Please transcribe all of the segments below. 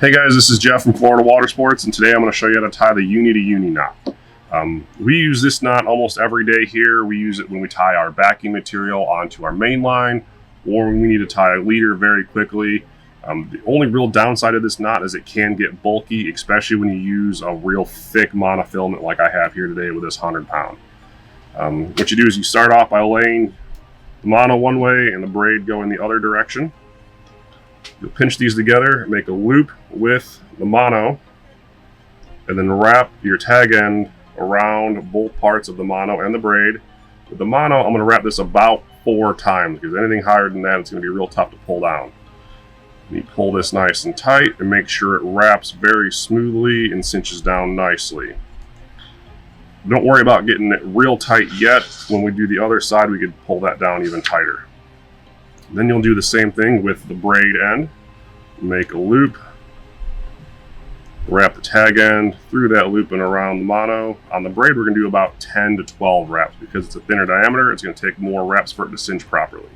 Hey guys, this is Jeff from Florida Watersports, and today I'm going to show you how to tie the uni-to-uni knot. We use this knot almost every day here. We use it when we tie our backing material onto our main line, or when we need to tie a leader very quickly. The only real downside of this knot is it can get bulky, especially when you use a real thick monofilament like I have here today with this 100-pound. What you do is you start off by laying the mono one way and the braid going the other direction. You'll pinch these together, make a loop with the mono, and then wrap your tag end around both parts of the mono and the braid. With the mono, I'm going to wrap this about 4 times, because anything higher than that, it's going to be real tough to pull down. You pull this nice and tight and make sure it wraps very smoothly and cinches down nicely. Don't worry about getting it real tight yet. When we do the other side, we could pull that down even tighter. Then you'll do the same thing with the braid end. Make a loop, wrap the tag end through that loop and around the mono. On the braid, we're going to do about 10 to 12 wraps. Because it's a thinner diameter, it's going to take more wraps for it to cinch properly.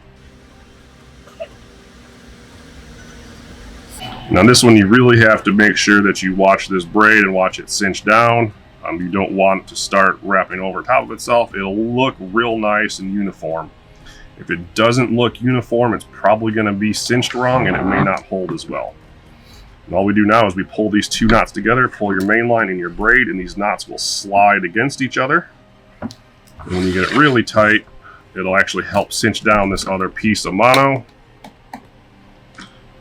Now this one, you really have to make sure that you watch this braid and watch it cinch down. You don't want it to start wrapping over top of itself. It'll look real nice and uniform. If it doesn't look uniform, it's probably going to be cinched wrong and it may not hold as well. And all we do now is we pull these 2 knots together, pull your main line and your braid, and these knots will slide against each other. And when you get it really tight, it'll actually help cinch down this other piece of mono. And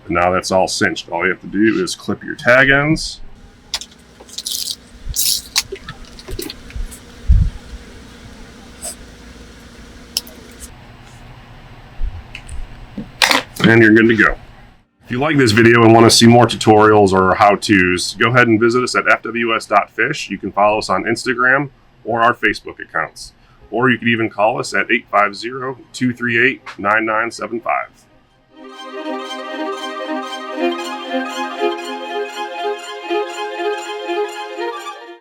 now that's all cinched. All you have to do is clip your tag ends. And you're good to go. If you like this video and want to see more tutorials or how-tos, go ahead and visit us at fws.fish. You can follow us on Instagram or our Facebook accounts. Or you could even call us at 850-238-9975.